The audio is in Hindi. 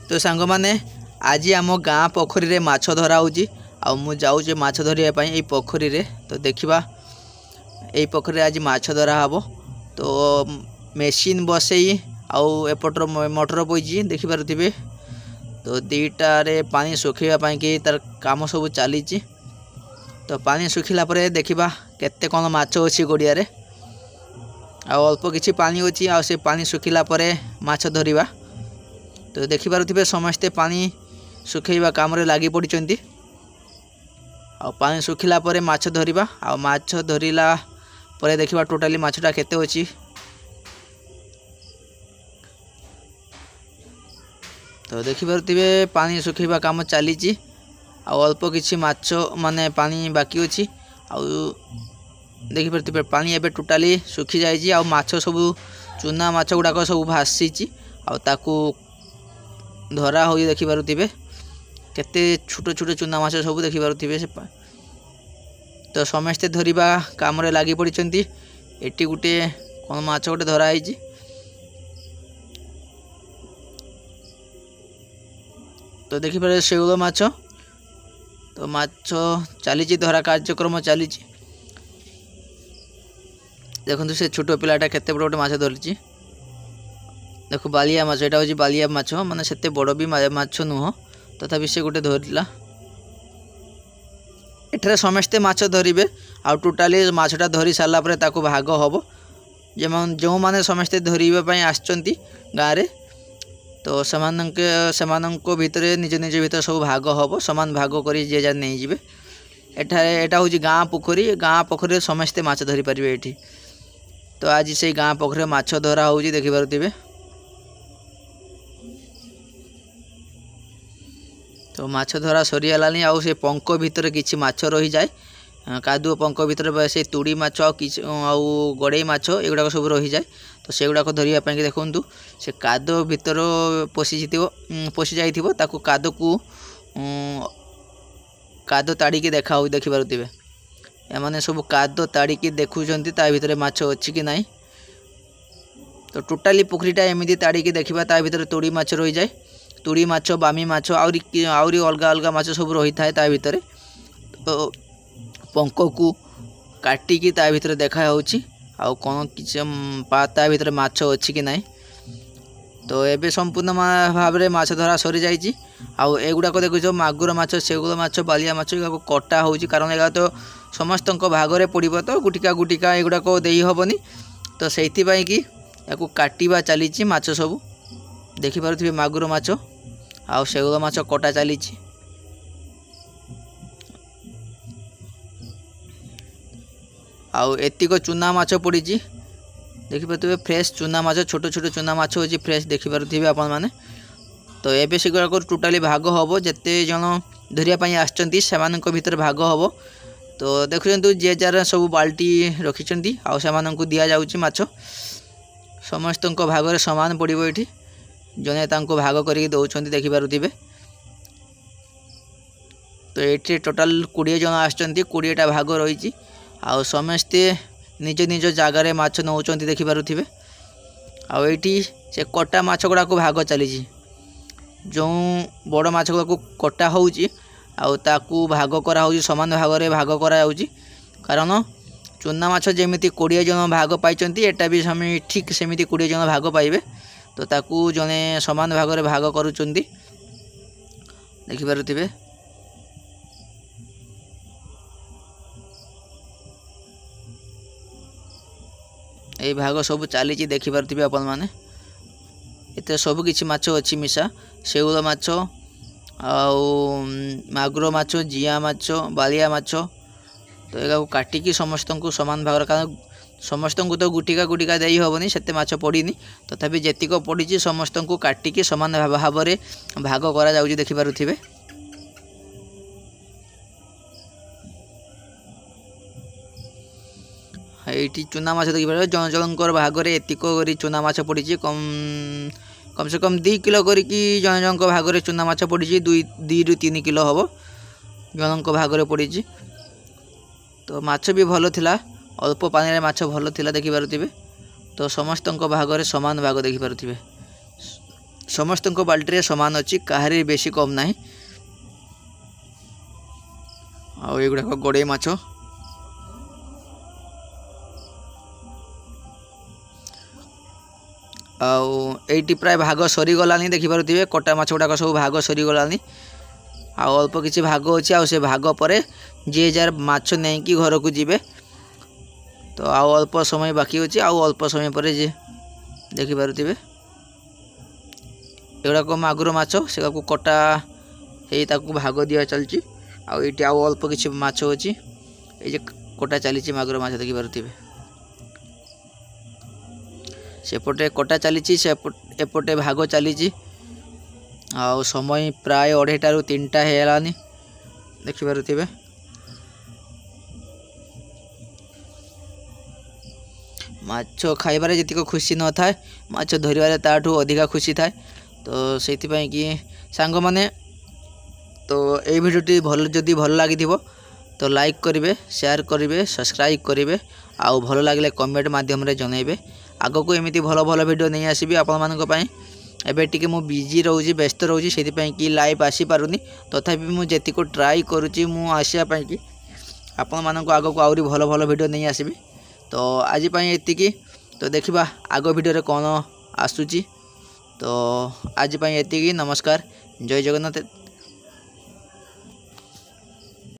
तो सांग मैंने आज आम गाँ पोखरी माछ धरा होची आ मु जाऊँ माछ धरिया ये पोखरी रे। तो देखा यही पोखरी आज माछ धरा हम। तो मेसीन बसई आउटर मोटर बोई देखिपे। तो दीटारे पानी सुखाइबा कि तार काम सब चली। तो पानी सुखिला परे देखा केते कौन माछ अच्छी गड़िया रे अल्प किछि पानी अच्छी आ से पानी सुखिला परे माछ धरिबा। तो देखिपे समस्ते पानी सुखाइबा काम रे लागी पड़िचंती। आ पानी सुखिला परे माछ धरिबा आ माछ धरिला परे देखिबा टोटाली माछटा केते अछि। तो देखिपे पानी सुखाइबा काम चली अल्प किछि माछ माने पानी बाकी अछि। आ देखिपे पानी एबे टोटाली सुखी जाइछि आ माछ सब चूना माछ गुड़ाक सब भासीछि आ ताकू धरा हो देखिपे केते छोट छोट चूना माछ सब देखिपे। तो समस्ते धरिबा काम रे लागी पड़िचंती। एटी गुटे कोन माछ गुटे धरा आइछि। तो देखिपे शैल माछ। तो माछ चली धरा कार्यक्रम चली। देखो से छोट पिलाटा केते बड़ गोटे माछ धरी। देखो बालिया माछ एटा होची बालिया माछ माने सेते बड़ भी माछ नुह तथापि से गोटे धरला। एठारे समस्ते माछ धरिबे आ टोटाली माछटा धरी सारला परे ताको भाग हबो जो माने समस्ते धरिबा पई आछंती गाँ रे। तो सेमानंको भितरे निज निज भितर सब भाग हबो समान भाग करी जे जा नहीं जिवे। एटा होची गाँ पोखरी समस्ते माछ धरी परिबे एठी। तो आज से गाँ पोखरी माछ धरा होची देखि पारुथिबे। तो माछ धरा सरीगलानी आ से पंख भितर किछि माछ रही जाए कादुओ पंख भितर से तुड़ी माछ आ गड़े माछ एगुड़ा सब रही जाए। तो से गुड़ाक धरिया कि देखु से कादो भितर पशि जाइथिबो ताकू कादो को कादो ताड़िकी देखा हो देखिपे। एमाने सब कादो ताड़िकी देखुचंती ता भितर माछ अछि कि नाही। तो टोटाली पोखरीटा एमिति ताड़िकी देखिबा ता भितर तुड़ी माछ रही जाए। तुड़ी माछ बामी माछ आउरी अलगा अलगा माछ सब रही थाए ता भितर। तो पंख को काटिकी ता भितर देखा होची आउ कौन किछ ता भितर माछ अछि कि नाही। तो एबे संपूर्ण भाव में माछ धरा सरी जाइछि। आउ एगुड़ाक देखुछ मागुर माछ शैल माछ बालिया माछ एगुड़ा कटा होची कारण एगुड़ा तो समस्तक भागरे पड़िबो। तो गुटिका गुटिका एगुड़ाक देई हबनी। तो सेइथि पई कि याकू काटिबा चलीछि माछ सब देखि पारुथिबे मागुर माछ आउ शैल माछ कटा चलीछि। आउ एतिक चूना माछ पड़ी देखिपे फ्रेश चूना माछ छोट छोट चूना माछ होची फ्रेश देखिपे आपण माने। तो एबे सेगुड़ाक टोटाली भाग हबो जेते जन धरिया पई आछंती सेमानक भीतर भाग हबो। तो देखुचंतु जे जार सब बाल्टी रखिचंती आ सेमानक दिया जाउची माछ समस्तक भागरे समान पड़िबो। एठी जने तांको भाग करी दउछंती देखि पारुथिबे। तो एठी टोटाल 20 जन आछंती 20टा भाग रहिची आ समस्ते निज निज जगार माछ नौचंती देखि पारुथिबे। आ एठी से कटा माछ गुड़ा को भाग चली जो बड़ माछ गुड़ा को कटा होउची आ ताकू भाग करा होउची समान भाग रे भाग करा जाउची कारण चूना माछ जेमिति 20 जन भाग पाइचंती एटा भी ठीक सेमिति 20 जन भाग पाइबे। तो ताकू जने समान भाग रे भाग करूचंती देखि पारुथिबे। ये भाग सब चली देखिपे आपण मैंने एते सब किछि माछ अच्छी मिशा शैल माछ आउ मागुर माछ जिया माछ बालिया माछ। तो एका काटिकी समस्त को समान भाग कारण समस्त को तो गुटिका गुटिका देई हबनी सेते माछ पड़ीनी तथापि जेतिक पड़ी समस्त को काटिकी समान भाव में भाग करा जाउची देखि पारुथिबे। ये चूना माछ देखिए जन जनकर भागरे एतिक करी चूना माछ पड़ी कम से कम 2 किलो करी जन जनक भागरे चूना माछ पड़ी 2 ରୁ 3 किलो हम जनक भागरे पड़ी। तो माछ भी भल थिला, अल्प पानी रे माछ भल थिला देखि पारुथिबे। तो समस्तक भागरे समान भाग देखि पारुथिबे, समस्तक बाल्टी रे समान अछि, काहारी बेसी कम नाही। आ एगुडा गड़े माछ, आईटी प्राय भाग सरी गलानी देखि पारुथिबे। कटा माछ गुडाक सब भाग सरी गलानी, आ अल्प किछि भाग अछि। आ से भाग परे जे जार माछ नै कि घर को जिवे। तो आ अल्प समय बाकी अछि, आ अल्प समय परे जे देखि पारुथिबे एगुडा को मागुर माछ, से को कटा हेई ताकू भाग दिया चलछि। आ एटी आ अल्प किछि माछ अछि, ए जे कटा चलीछि मागुर माछ देखि पारुथिबे। सेपटे कटा चलीछि, एपटे भाग चलीछि। आ समय प्राय 2:30 रु 3टा हेलानी देखि पारुथिबे। माछ खाइबारे जतिक खुशी न थाए, माछ धरिबारे ताठू अधिका खुशी थाए। तो सेति पई कि सांग माने, तो ए भिडियोटी भल जदि भल लागिथिबो तो लाइक करिवे, शेयर करिवे, सब्सक्राइब करिवे। आउ भल लागले कमेंट माध्यम रे जणाइबे। आगो को एमिति भल भल वीडियो नहीं आसीबी आपण मानक पई। एबे टिके मु बिजी रहउची, व्यस्त रहउची, सेति पई कि लाइव आसी पारुनी। तथापि मु जेतिको ट्राई करूची मु आसिया पई कि आपण मानक आगो को आउरी भल भल वीडियो नहीं आसीबी। तो आज पई एतिकी, तो देखिबा आगो वीडियो रे कोन आसुची। तो आज पई एतिकी, नमस्कार, जय जगन्नाथ।